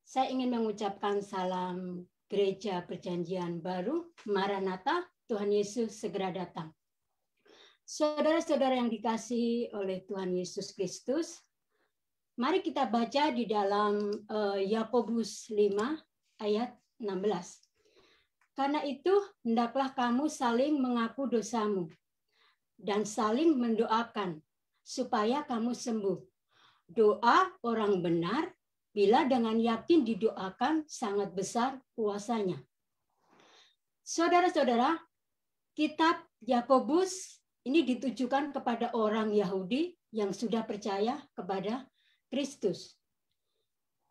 Saya ingin mengucapkan salam Gereja Perjanjian Baru, Maranatha, Tuhan Yesus segera datang. Saudara-saudara yang dikasihi oleh Tuhan Yesus Kristus, mari kita baca di dalam Yakobus 5 ayat 16. Karena itu, hendaklah kamu saling mengaku dosamu dan saling mendoakan supaya kamu sembuh. Doa orang benar bila dengan yakin didoakan sangat besar kuasanya. Saudara-saudara, kitab Yakobus ini ditujukan kepada orang Yahudi yang sudah percaya kepada Kristus.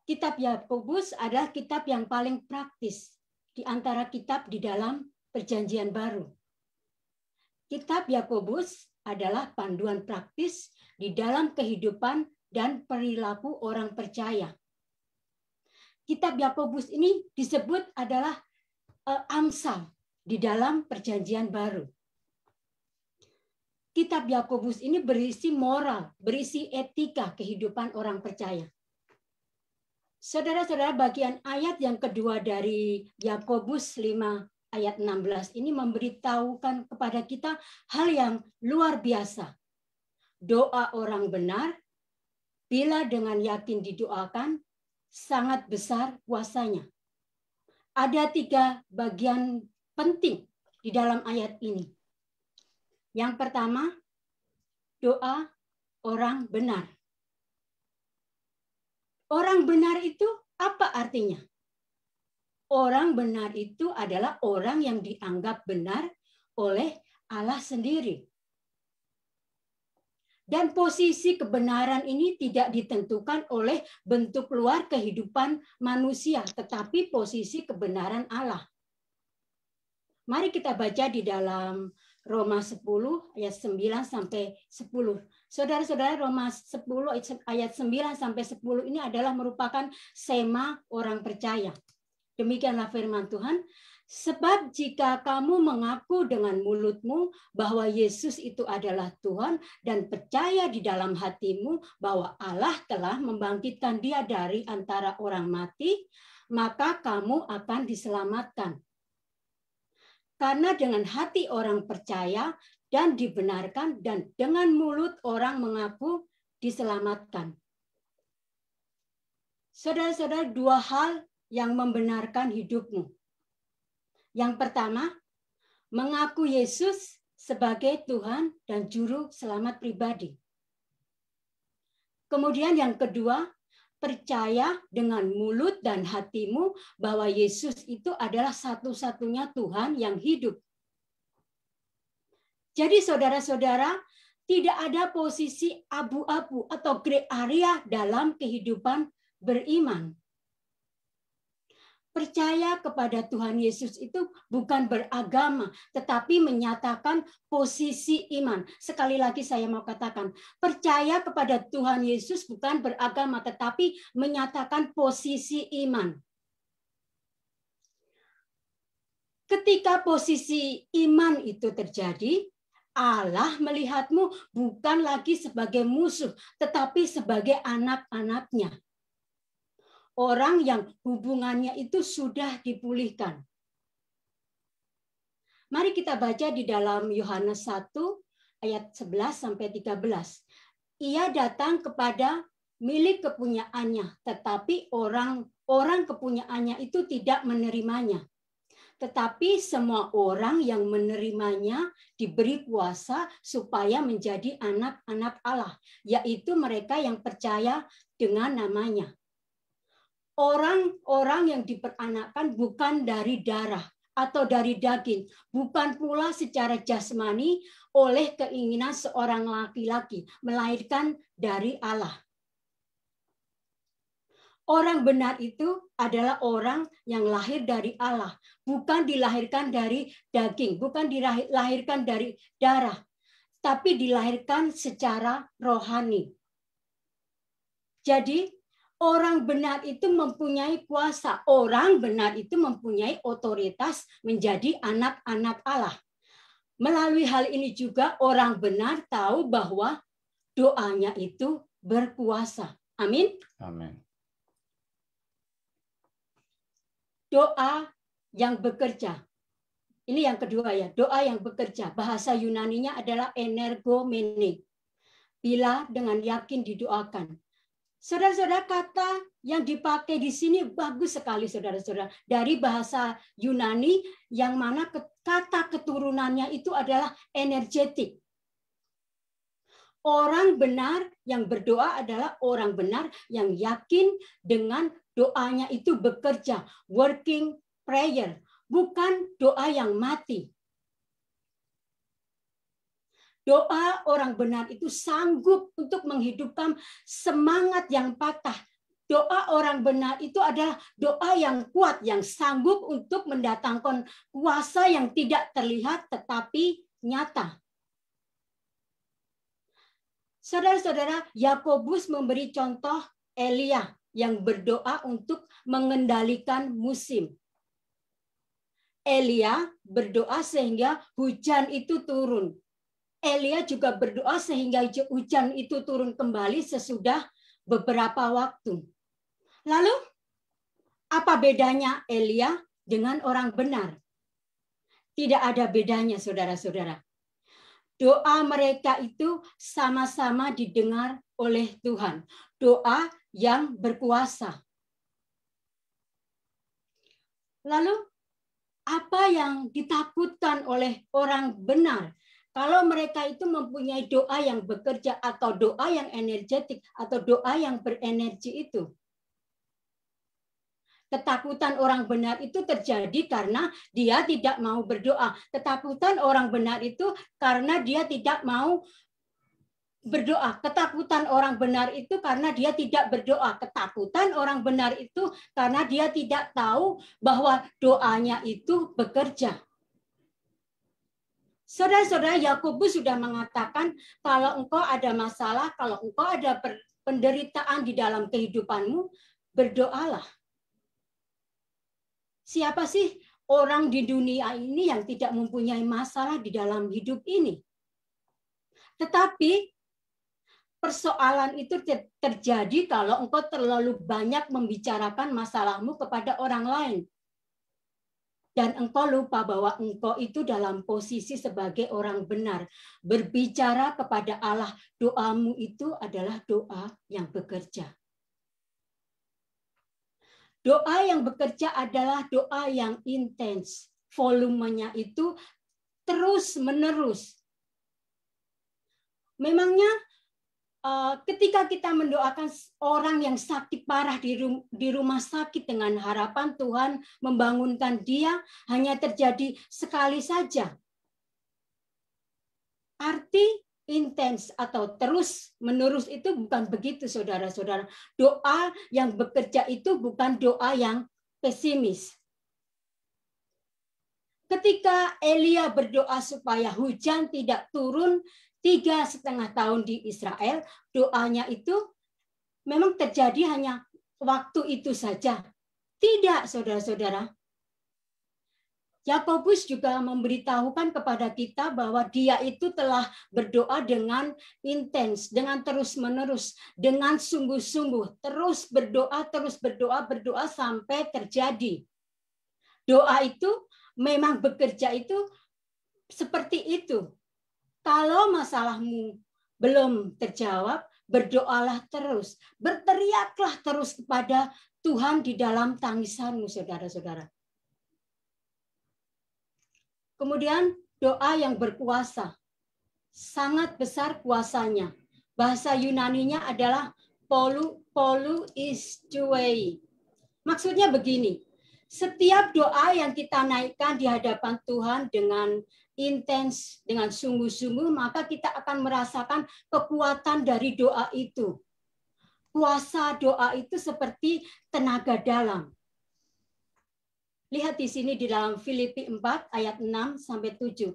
Kitab Yakobus adalah kitab yang paling praktis di antara kitab di dalam Perjanjian Baru. Kitab Yakobus adalah panduan praktis di dalam kehidupan dan perilaku orang percaya. Kitab Yakobus ini disebut adalah Amsal di dalam Perjanjian Baru. Kitab Yakobus ini berisi moral, berisi etika kehidupan orang percaya. Saudara-saudara, bagian ayat yang kedua dari Yakobus 5 ayat 16 ini memberitahukan kepada kita hal yang luar biasa. Doa orang benar, bila dengan yakin didoakan, sangat besar kuasanya. Ada 3 bagian penting di dalam ayat ini. Yang pertama, doa orang benar. Orang benar itu apa artinya? Orang benar itu adalah orang yang dianggap benar oleh Allah sendiri. Dan posisi kebenaran ini tidak ditentukan oleh bentuk luar kehidupan manusia, tetapi posisi kebenaran Allah. Mari kita baca di dalam Roma 10 ayat 9 sampai 10. Saudara-saudara, Roma 10 ayat 9 sampai 10 ini adalah merupakan sema orang percaya. Demikianlah firman Tuhan. Sebab jika kamu mengaku dengan mulutmu bahwa Yesus itu adalah Tuhan dan percaya di dalam hatimu bahwa Allah telah membangkitkan Dia dari antara orang mati, maka kamu akan diselamatkan. Karena dengan hati orang percaya dan dibenarkan, dan dengan mulut orang mengaku diselamatkan. Saudara-saudara, 2 hal yang membenarkan hidupmu. Yang pertama, mengaku Yesus sebagai Tuhan dan Juru Selamat pribadi. Kemudian yang kedua, percaya dengan mulut dan hatimu bahwa Yesus itu adalah satu-satunya Tuhan yang hidup. Jadi saudara-saudara, tidak ada posisi abu-abu atau gray area dalam kehidupan beriman. Percaya kepada Tuhan Yesus itu bukan beragama, tetapi menyatakan posisi iman. Sekali lagi saya mau katakan, percaya kepada Tuhan Yesus bukan beragama, tetapi menyatakan posisi iman. Ketika posisi iman itu terjadi, Allah melihatmu bukan lagi sebagai musuh, tetapi sebagai anak-anaknya. Orang yang hubungannya itu sudah dipulihkan. Mari kita baca di dalam Yohanes 1 ayat 11 sampai 13. Ia datang kepada milik kepunyaannya, tetapi orang kepunyaannya itu tidak menerimanya. Tetapi semua orang yang menerimanya diberi kuasa supaya menjadi anak-anak Allah, yaitu mereka yang percaya dengan namanya. Orang-orang yang diperanakkan bukan dari darah atau dari daging, bukan pula secara jasmani oleh keinginan seorang laki-laki, melainkan dari Allah. Orang benar itu adalah orang yang lahir dari Allah, bukan dilahirkan dari daging, bukan dilahirkan dari darah, tapi dilahirkan secara rohani. Jadi, orang benar itu mempunyai kuasa. Orang benar itu mempunyai otoritas menjadi anak-anak Allah. Melalui hal ini juga orang benar tahu bahwa doanya itu berkuasa. Amin. Amin. doa yang bekerja. Ini yang kedua ya, doa yang bekerja. Bahasa Yunaninya adalah energomene. Bila dengan yakin didoakan. Saudara-saudara, kata yang dipakai di sini bagus sekali, saudara-saudara. Dari bahasa Yunani yang mana kata keturunannya itu adalah energetik. Orang benar yang berdoa adalah orang benar yang yakin dengan doanya itu bekerja. Working prayer, bukan doa yang mati. Doa orang benar itu sanggup untuk menghidupkan semangat yang patah. Doa orang benar itu adalah doa yang kuat, yang sanggup untuk mendatangkan kuasa yang tidak terlihat tetapi nyata. Saudara-saudara, Yakobus memberi contoh Elia yang berdoa untuk mengendalikan musim. Elia berdoa sehingga hujan itu turun. Elia juga berdoa sehingga hujan itu turun kembali sesudah beberapa waktu. Lalu, apa bedanya Elia dengan orang benar? Tidak ada bedanya, saudara-saudara. Doa mereka itu sama-sama didengar oleh Tuhan. Doa yang berkuasa. Lalu, apa yang ditakutkan oleh orang benar? Kalau mereka itu mempunyai doa yang bekerja atau doa yang energetik atau doa yang berenergi itu. Ketakutan orang benar itu terjadi karena dia tidak mau berdoa. Ketakutan orang benar itu karena dia tidak mau berdoa. Ketakutan orang benar itu karena dia tidak berdoa. Ketakutan orang benar itu karena dia tidak tahu bahwa doanya itu bekerja. Saudara-saudara, Yakobus sudah mengatakan kalau engkau ada masalah, kalau engkau ada penderitaan di dalam kehidupanmu, berdoalah. Siapa sih orang di dunia ini yang tidak mempunyai masalah di dalam hidup ini? Tetapi persoalan itu terjadi kalau engkau terlalu banyak membicarakan masalahmu kepada orang lain. Dan engkau lupa bahwa engkau itu dalam posisi sebagai orang benar. Berbicara kepada Allah, doamu itu adalah doa yang bekerja. Doa yang bekerja adalah doa yang intens. Volumenya itu terus-menerus. Memangnya ketika kita mendoakan orang yang sakit parah di rumah sakit dengan harapan Tuhan membangunkan dia hanya terjadi sekali saja. Arti intens atau terus-menerus itu bukan begitu, saudara-saudara. Doa yang bekerja itu bukan doa yang pesimis. Ketika Elia berdoa supaya hujan tidak turun 3,5 tahun di Israel, doanya itu memang terjadi hanya waktu itu saja. Tidak, saudara-saudara. Yakobus juga memberitahukan kepada kita bahwa dia itu telah berdoa dengan intens, dengan terus-menerus, dengan sungguh-sungguh, terus berdoa sampai terjadi. Doa itu memang bekerja itu seperti itu. Kalau masalahmu belum terjawab, berdoalah terus. Berteriaklah terus kepada Tuhan di dalam tangisanmu, saudara-saudara. Kemudian doa yang berkuasa. Sangat besar kuasanya. Bahasa Yunaninya adalah poluistouei. Maksudnya begini, setiap doa yang kita naikkan di hadapan Tuhan dengan intens, dengan sungguh-sungguh, maka kita akan merasakan kekuatan dari doa itu. Kuasa doa itu seperti tenaga dalam. Lihat di sini di dalam Filipi 4 ayat 6-7.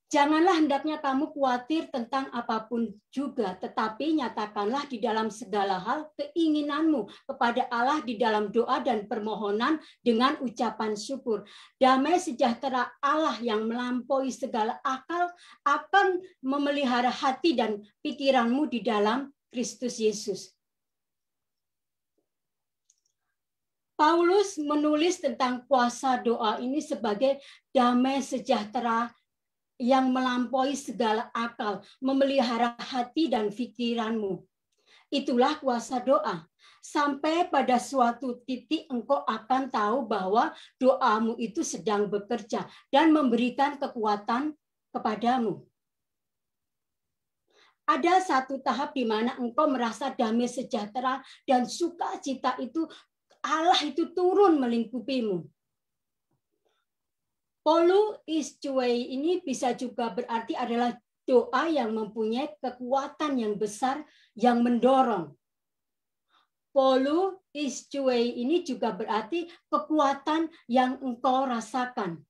Janganlah hendaknya kamu khawatir tentang apapun juga, tetapi nyatakanlah di dalam segala hal keinginanmu kepada Allah di dalam doa dan permohonan dengan ucapan syukur. Damai sejahtera Allah yang melampaui segala akal akan memelihara hati dan pikiranmu di dalam Kristus Yesus. Paulus menulis tentang kuasa doa ini sebagai damai sejahtera yang melampaui segala akal, memelihara hati dan pikiranmu. Itulah kuasa doa. Sampai pada suatu titik engkau akan tahu bahwa doamu itu sedang bekerja dan memberikan kekuatan kepadamu. Ada satu tahap di mana engkau merasa damai sejahtera dan sukacita itu Allah itu turun melingkupimu. Polu istuei ini bisa juga berarti adalah doa yang mempunyai kekuatan yang besar yang mendorong. Polu istuei ini juga berarti kekuatan yang engkau rasakan.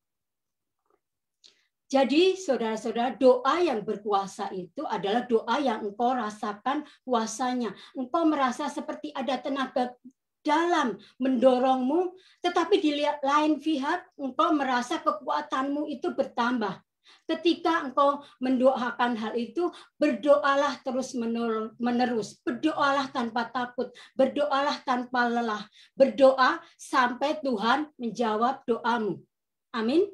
Jadi saudara-saudara, doa yang berkuasa itu adalah doa yang engkau rasakan kuasanya. Engkau merasa seperti ada tenaga dalam mendorongmu, tetapi di lain pihak engkau merasa kekuatanmu itu bertambah. Ketika engkau mendoakan hal itu, berdoalah terus menerus, berdoalah tanpa takut, berdoalah tanpa lelah, berdoa sampai Tuhan menjawab doamu. Amin.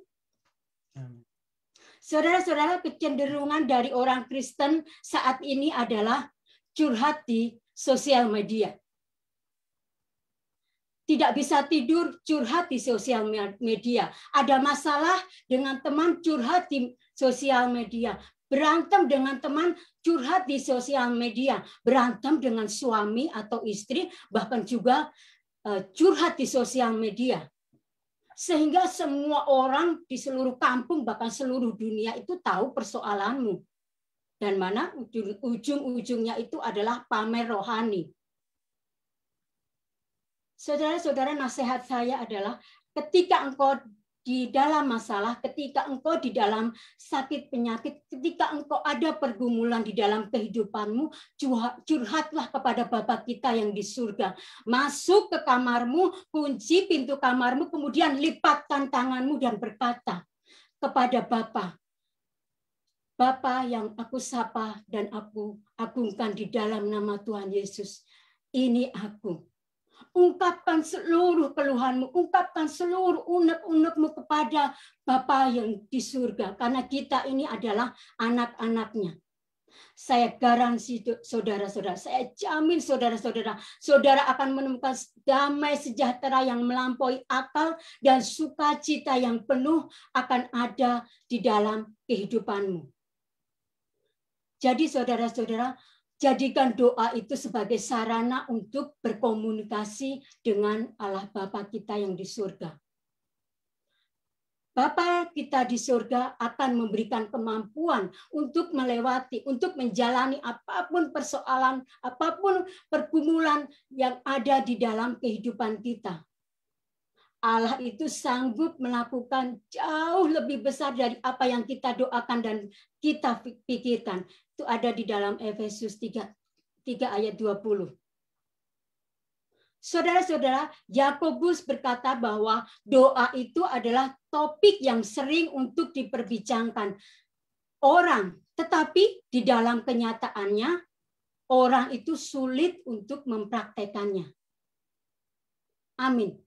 Saudara-saudara, kecenderungan dari orang Kristen saat ini adalah curhat di sosial media. Tidak bisa tidur, curhat di sosial media. Ada masalah dengan teman, curhat di sosial media. Berantem dengan teman, curhat di sosial media. Berantem dengan suami atau istri, bahkan juga curhat di sosial media. Sehingga semua orang di seluruh kampung, bahkan seluruh dunia itu tahu persoalanmu. Dan mana ujung-ujungnya itu adalah pamer rohani. Saudara-saudara, nasihat saya adalah ketika engkau di dalam masalah, ketika engkau di dalam sakit penyakit, ketika engkau ada pergumulan di dalam kehidupanmu, curhatlah kepada Bapa kita yang di surga. Masuk ke kamarmu, kunci pintu kamarmu, kemudian lipatkan tanganmu dan berkata kepada Bapa, Bapa yang aku sapa dan aku agungkan di dalam nama Tuhan Yesus, ini aku. Ungkapkan seluruh keluhanmu, ungkapkan seluruh unek-unekmu kepada Bapa yang di surga. Karena kita ini adalah anak-anaknya. Saya garansi saudara-saudara, saya jamin saudara-saudara, saudara akan menemukan damai sejahtera yang melampaui akal dan sukacita yang penuh akan ada di dalam kehidupanmu. Jadi saudara-saudara, jadikan doa itu sebagai sarana untuk berkomunikasi dengan Allah Bapa kita yang di surga. Bapa kita di surga akan memberikan kemampuan untuk melewati, untuk menjalani apapun persoalan, apapun pergumulan yang ada di dalam kehidupan kita. Allah itu sanggup melakukan jauh lebih besar dari apa yang kita doakan dan kita pikirkan. Itu ada di dalam Efesus 3 ayat 20. Saudara-saudara, Yakobus berkata bahwa doa itu adalah topik yang sering untuk diperbincangkan orang, tetapi di dalam kenyataannya orang itu sulit untuk mempraktekannya. Amin.